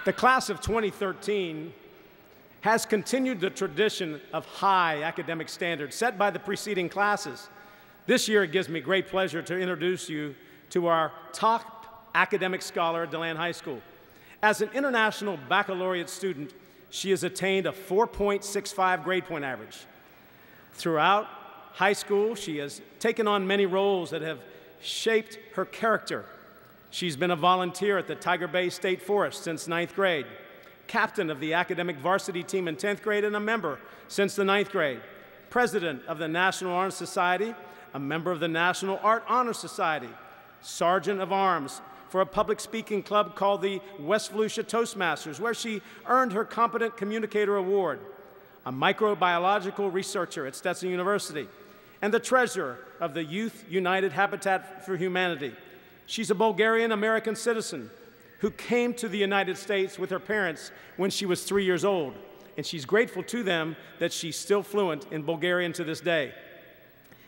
The class of 2013 has continued the tradition of high academic standards set by the preceding classes. This year, it gives me great pleasure to introduce you to our top academic scholar at Deland High School. As an international baccalaureate student, she has attained a 4.65 grade point average. Throughout high school, she has taken on many roles that have shaped her character. She's been a volunteer at the Tiger Bay State Forest since 9th grade, captain of the academic varsity team in 10th grade and a member since the 9th grade, president of the National Honor Society, a member of the National Art Honor Society, sergeant of arms for a public speaking club called the West Volusia Toastmasters, where she earned her Competent Communicator Award, a microbiological researcher at Stetson University, and the treasurer of the Youth United Habitat for Humanity. She's a Bulgarian-American citizen who came to the United States with her parents when she was 3 years old, and she's grateful to them that she's still fluent in Bulgarian to this day.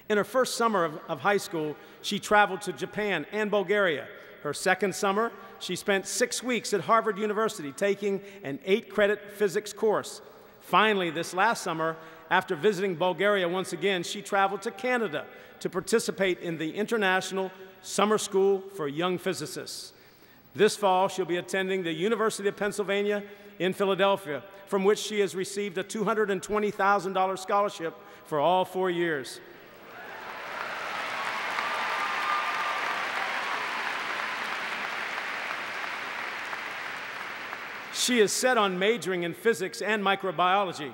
In her first summer of high school, she traveled to Japan and Bulgaria. Her second summer, she spent 6 weeks at Harvard University taking an 8-credit physics course. Finally, this last summer, after visiting Bulgaria once again, she traveled to Canada to participate in the International Summer School for Young Physicists. This fall, she'll be attending the University of Pennsylvania in Philadelphia, from which she has received a $220,000 scholarship for all 4 years. She is set on majoring in physics and microbiology.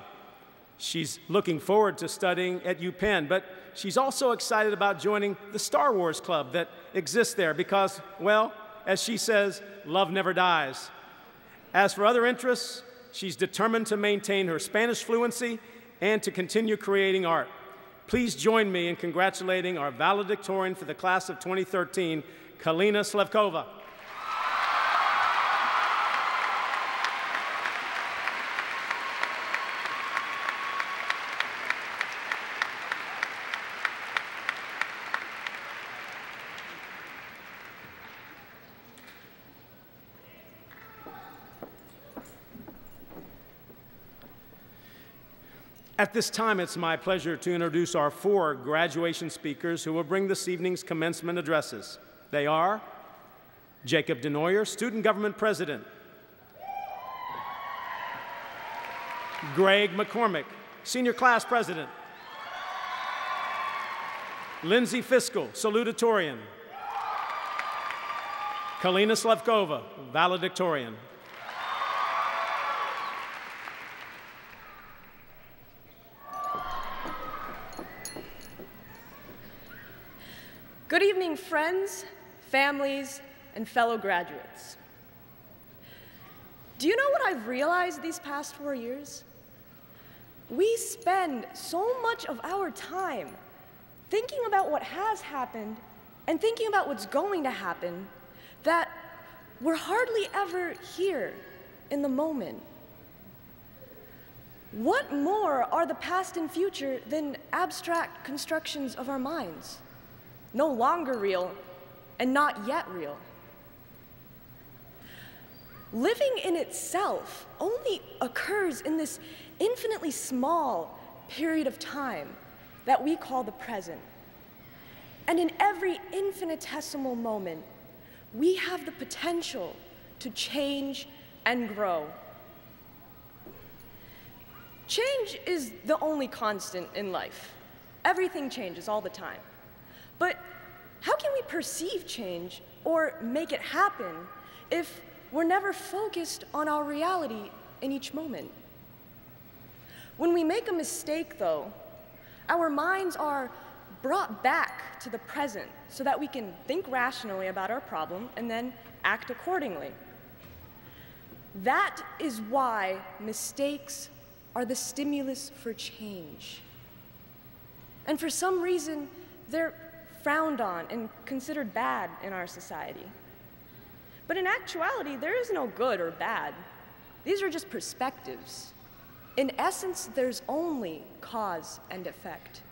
She's looking forward to studying at UPenn, but she's also excited about joining the Star Wars Club that exists there because, well, as she says, love never dies. As for other interests, she's determined to maintain her Spanish fluency and to continue creating art. Please join me in congratulating our valedictorian for the class of 2013, Kalina Slavkova. At this time, it's my pleasure to introduce our 4 graduation speakers who will bring this evening's commencement addresses. They are Jacob Denoyer, Student Government President; Greg McCormick, Senior Class President; Lindsay Fiscal, Salutatorian; Kalina Slavkova, Valedictorian. Good evening, friends, families, and fellow graduates. Do you know what I've realized these past 4 years? We spend so much of our time thinking about what has happened and thinking about what's going to happen that we're hardly ever here in the moment. What more are the past and future than abstract constructions of our minds? No longer real, and not yet real. Living in itself only occurs in this infinitely small period of time that we call the present. And in every infinitesimal moment, we have the potential to change and grow. Change is the only constant in life. Everything changes all the time. But how can we perceive change or make it happen if we're never focused on our reality in each moment? When we make a mistake, though, our minds are brought back to the present so that we can think rationally about our problem and then act accordingly. That is why mistakes are the stimulus for change. And for some reason, they're frowned on and considered bad in our society. But in actuality, there is no good or bad. These are just perspectives. In essence, there's only cause and effect.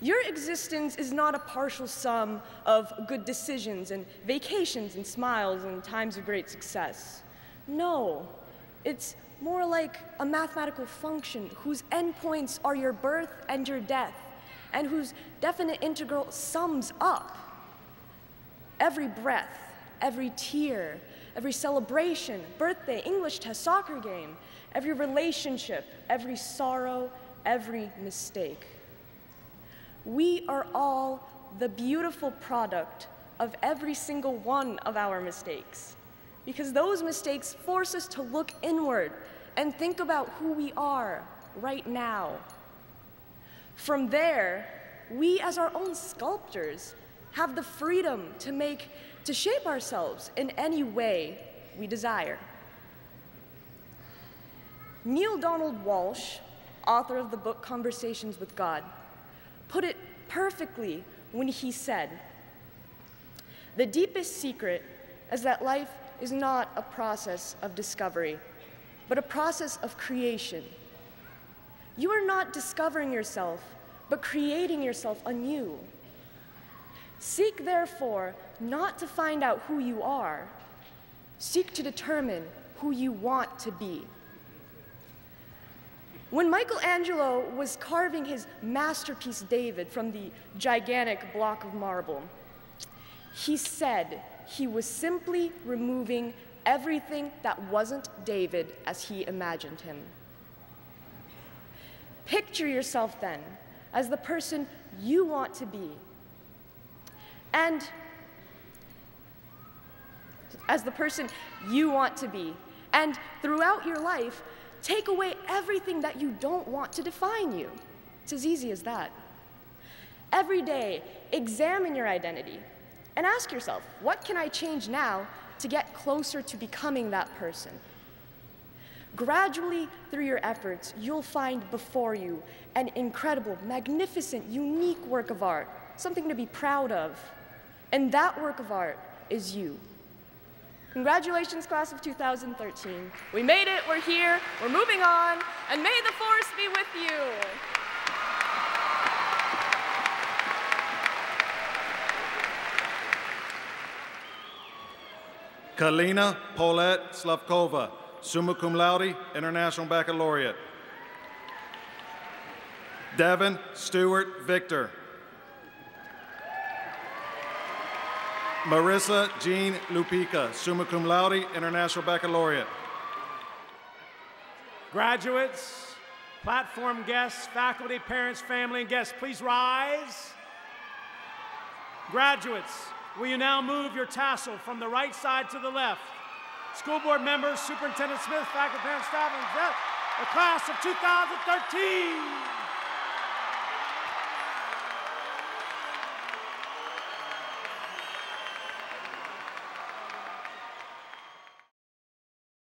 Your existence is not a partial sum of good decisions and vacations and smiles and times of great success. No, it's more like a mathematical function whose endpoints are your birth and your death, and whose definite integral sums up every breath, every tear, every celebration, birthday, English test, soccer game, every relationship, every sorrow, every mistake. We are all the beautiful product of every single one of our mistakes, because those mistakes force us to look inward and think about who we are right now. From there, we as our own sculptors have the freedom to shape ourselves in any way we desire. Neil Donald Walsh, author of the book Conversations with God, put it perfectly when he said, "The deepest secret is that life is not a process of discovery, but a process of creation. You are not discovering yourself, but creating yourself anew. Seek, therefore, not to find out who you are. Seek to determine who you want to be." When Michelangelo was carving his masterpiece David from the gigantic block of marble, he said he was simply removing everything that wasn't David as he imagined him. Picture yourself then as the person you want to be, and throughout your life, take away everything that you don't want to define you. It's as easy as that. Every day, examine your identity and ask yourself, what can I change now to get closer to becoming that person? Gradually, through your efforts, you'll find before you an incredible, magnificent, unique work of art, something to be proud of. And that work of art is you. Congratulations, class of 2013. We made it, we're here, we're moving on, and may the force be with you. Kalina Slavkova, summa cum laude, International Baccalaureate. Devin Stewart Victor. Marissa Jean Lupica, summa cum laude, International Baccalaureate. Graduates, platform guests, faculty, parents, family, and guests, please rise. Graduates, will you now move your tassel from the right side to the left? School board members, Superintendent Smith, faculty, parents, staff, and the class of 2013.